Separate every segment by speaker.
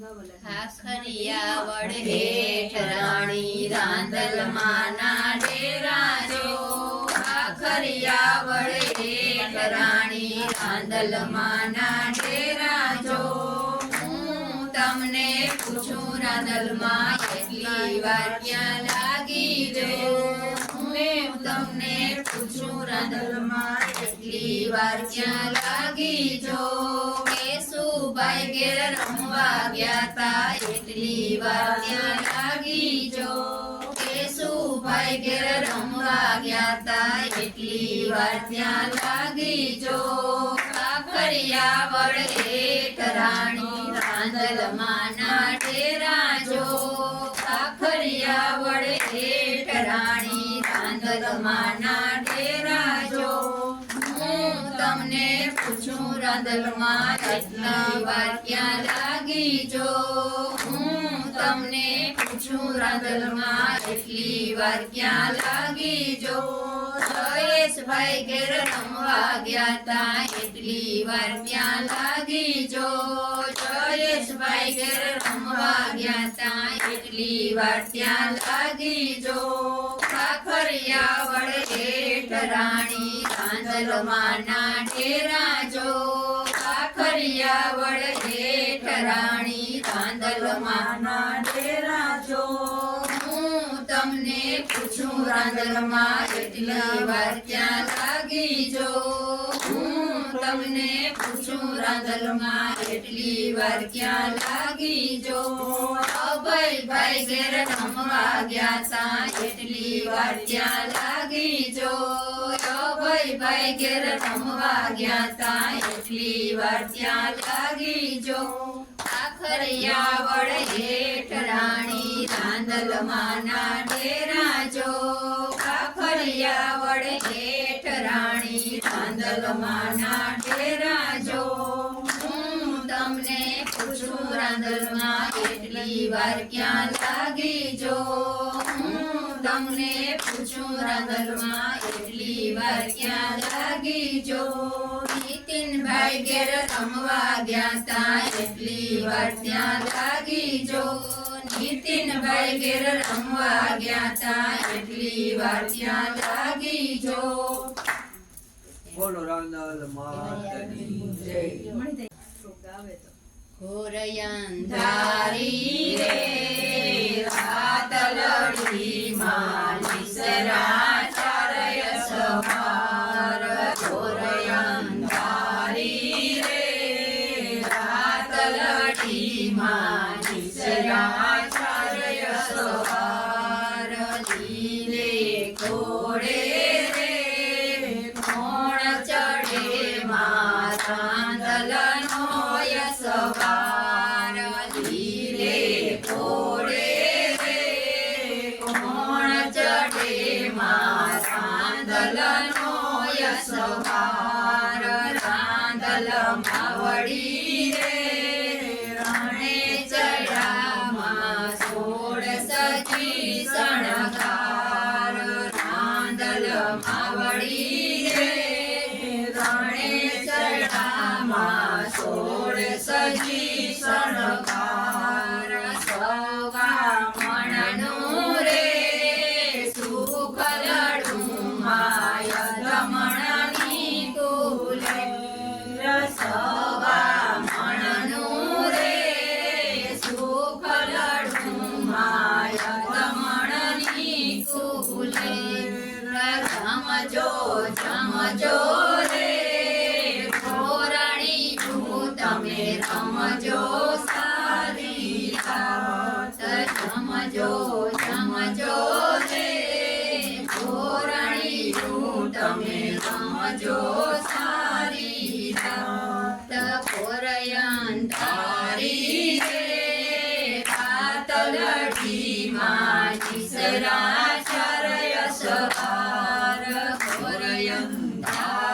Speaker 1: ખાખરિયા વડ હેઠ રાણી રાંદલમાના ડેરા જો ખાખરિયા વડ હેઠ રાણી રાંદલમાના ડેરા જો હું તમને પૂછું રાંદલમાં કેટલી વાર ક્યાં લાગી જો હું તમને પૂછું રાંદલમાં કેટલી વાર ક્યાં લાગી જો કેશુભાઈ ઘેર રમવા ગયા તા એટલી વાર ત્યાં લાગી જો કેશુભાઈ ઘેર રમવા ગયા તા એટલી વાર ત્યાં લાગી જો ખાખરિયા વડ હેઠ રાણી રાંદલમાના ડેરા જો ખાખરિયા વડ હેઠ રાણી રાંદલમાના ડેરા જો હું તમને પૂછું રાંદલમાં કેટલી વાર ક્યાં લાગી જો હું તમને પૂછું રાંદલમાં કેટલી વાર ક્યાં લાગી જો જયેશભાઈ ઘેર રમવા ગયા તા એટલી વાર ત્યાં લાગી જો જયેશભાઈ ઘેર રમવા ગયા તા એટલી વાર ત્યાં લાગી જો ખાખરિયા વડ હેઠ રાણી રાંદલમાના ડેરા જો ખાખરિયા વડ હેઠ રાણી રાંદલમાના ડેરા જો હું તમને પૂછું રાંદલમાં કેટલી વાર ક્યાં લાગી જો હું તમને પૂછું રાંદલમાં કેટલી વાર ક્યાં લાગી જો અભયભાઈ ઘેર રમવા ગયા તા એટલી વાર ત્યાં લાગી જો અભયભાઈ ઘેર રમવા ગયા તા એટલી વાર ત્યાં લાગી જો ખાખરિયા વડ હેઠ રાણી રાંદલમાના ડેરા જો ખાખરિયા વડ હેઠ રાણી રાંદલમાના ડેરા જો હું તમને પૂછું રાંદલમાં કેટલી વાર ક્યાં લાગી જો હું તમને પૂછું રાંદલમાં કેટલી વાર ક્યાં લાગી જો નીતિનભાઈ ઘેર રમવા ગયા તા એટલી વાર ત્યાં લાગી જો નીતિનભાઈ ઘેર રમવા ગયા તા એટલી વાર ત્યાં લાગી જો
Speaker 2: બોલો રાંદલમાની જય
Speaker 1: ઘોર અંધારી રે રાત લડી માલી સરાચારય સવાર ઘોર અંધારી રે રાત લડી માલી સરાચારય સવાર લીલે ઘોડે રે કોણ ચડે મારા રાંદલનો સવાર લીલે ઘોડે રે કોણ ચડે મારા રાંદલનો સવાર રાંદલમાં વળી રે રણે ચડામાં 16 સજી શણગાર રાંદલમાં વળી રે રણે ચડામાં 16 સજી શણગાર સવા મણનું રે સુખ લડું માય દમણની કુલે સવા મણનું રે સુખ લડું માય દમણની કુલે જમજો જમજો રે ઘોરાણી તમે રમજો સારી રાત જમજો જમજો રે ઘોરાણી તમે રમજો સારી રાત ઘોર અંધારી રે રાત લડી માની સરાચારય સવાર ઘોર અંધારી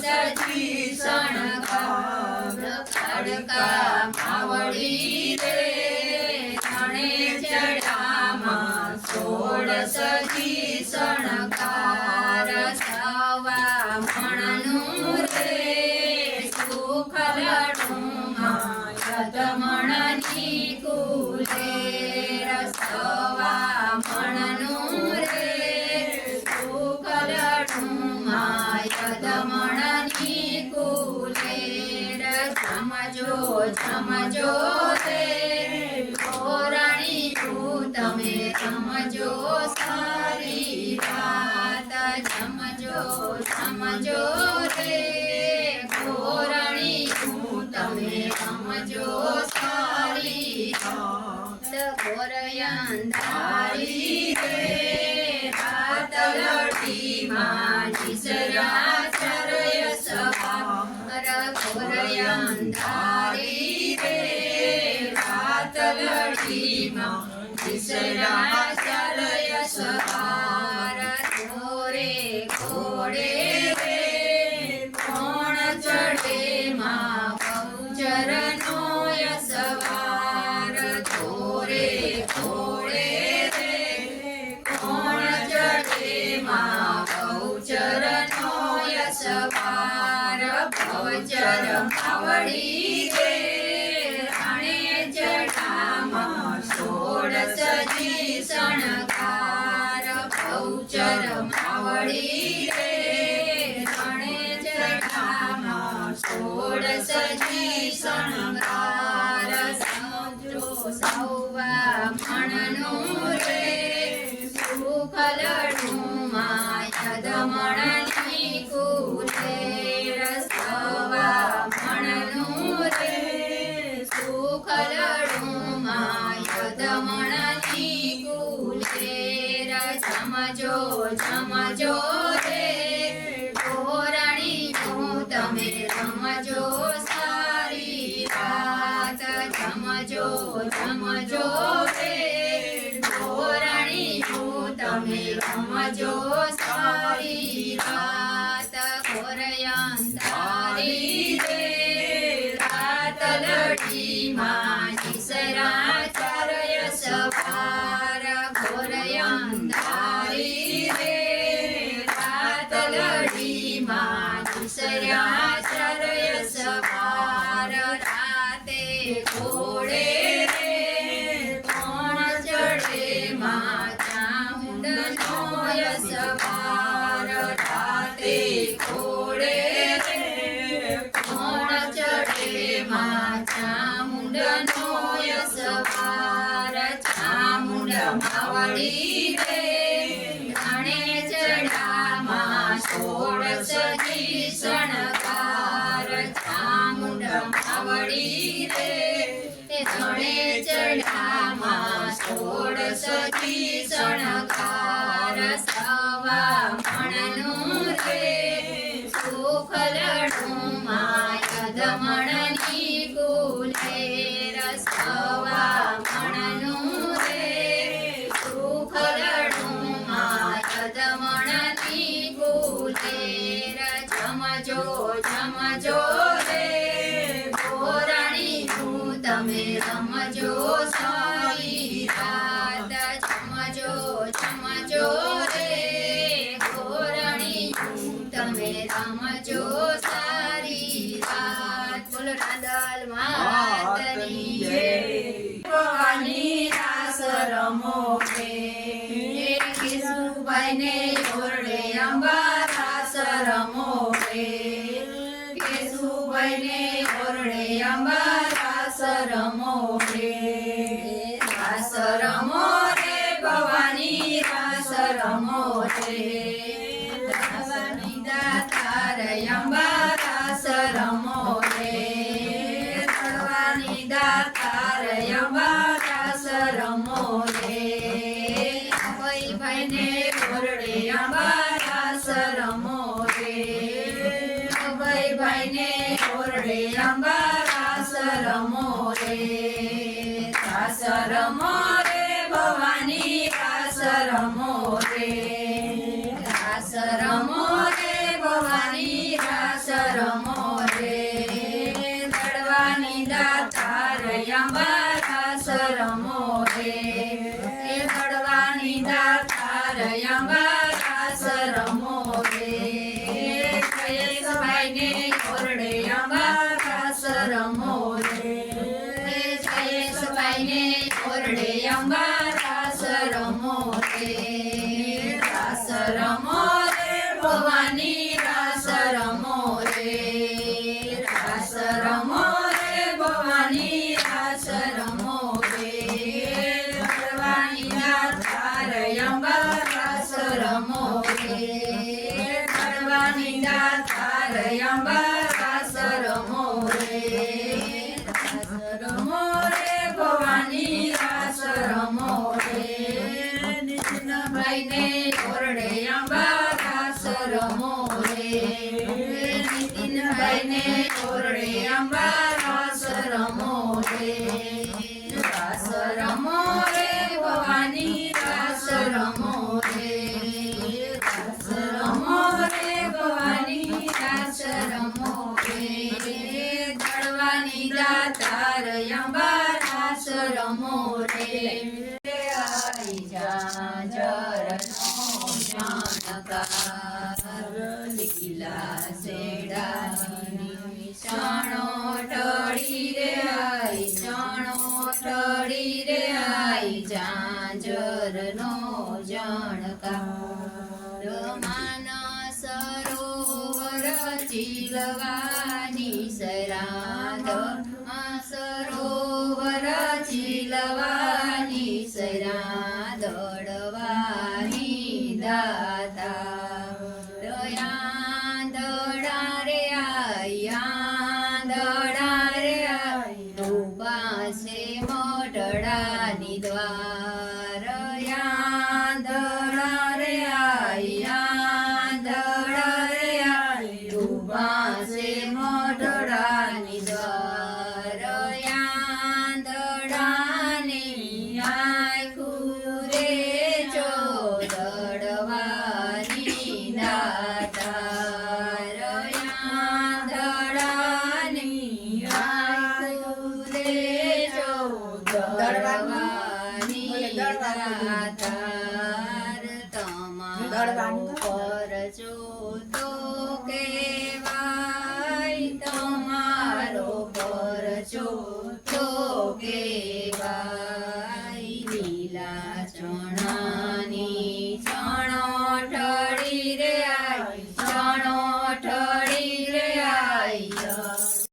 Speaker 1: સજી શણગાર ખડકા માવડી રે ધણે ચડામાં સોળ સજી શણગાર સવા મણનું રે સુખલડુમાં યદમણની કુલે સવા મણનું રે સુખલડુમાં યદમણની કુલે જમજો જમજો રે ગોરાણી તું તમે રમજો સારી રાત જમજો જમજો રે ગોરાણી તું તમે રમજો સારી રાત ગોરયંધારી રે રાત લડીમાં જીસરા ચરય સવાર ગોરયંધારી રે રાત લડીમાં જીસરા ચરય સવાર ઘોરે ઘોડે રે કોણ ચડે માં બહુચરનો યસવાર ઘોરે ઘોડે રે કોણ ચડે માં બહુચરનો યસવાર ભવચર માવડી રે રાણે જટામાં સોળ સજી શણગાર ભવચર માવડી રે રાણે જટામાં સોળ સજી શણગાર સમજો સૌવા મણનું રે સુખલડુમાં યદમણની કુલે સવા મણનું રે સુખલડુમાં યદમણની કુલે જમજો જમજો રે ગોરાણી તું તમે રમજો સારી રાત જમજો જમજો રે ગોરાણી તું તમે રમજો સારી રાત ગોરયંધારી રે રાત લડીમાં જીસરા ચરય સવાર ગોરયંધારી રે રાત લડીમાં જીસરા ચરય સવાર રાતે ઘોડે રે કોણ ચડે માં ચામુંડનો યસવાર રાતે ઘોડે રે કોણ ચડે માં ચામુંડનો યસવાર ચામુંડ માવડી રે રાણે ચડામાં સોળ સજી શણગાર ચામુંડ માવડી રે ધણે ચડામાં સોળ સજી શણગાર સવા મણનું રે સુખલડુમાં યદમણની કુલે સવા મણનું રે સુખલડુમાં યદમણની કુલે જમજો જમજો રે ગોરાણી તું તમે રમજો સારી રાત જમજો જમજો રે ગોરાણી તું તમે રમજો સારી રાત બોલો રાંદલ માતની જય ભવાની રાસ રમો રે કેશુભાઈને ઓરડે અંબા રાસ રમો રે કેશુભાઈને ઓરડે અંબા રાસ રમો રે રાસ રમો રે ભવાની રાસ રમો રે ભવાની દાતાર અંબા રાસ રમો રે ભવાની દાતાર અંબા રાસ રમો રે ભાઈને ઓરડે અંબા રાસ રમો રે ભાઈને ઓરડે અંબા રાસ રમો રે રાસ રમો રે અંબા રાસ રમો રે રાસ રમો રે ભવાની રાસ રમો રે રાસ રમો રે ભવાની રાસ રમો રે દળવાની દાતાર અંબા રાસ રમો રે આઈ જાજરનો જાણકાર લીલા સેડાની ચાણો ટળી રે આઈ ચાણો ટળી રે આઈ જાજરનો જાણકાર માનસ સરોવર ચીલવાની સરાધ સરોવર ચીલવાની સરા દડવાની દાતા દડા રે પાસે મોટડાની દ્વાર દડા રે પાસે મોટડાની દ્વાર દડાની આખું રે ચો દડવાની દાતાર દડાની આખું રે ચો દડવાની દાતાર તમારો પરચો તો કેવાય તમારો પરચો તો કેવાય લીલા ચણાની ચણો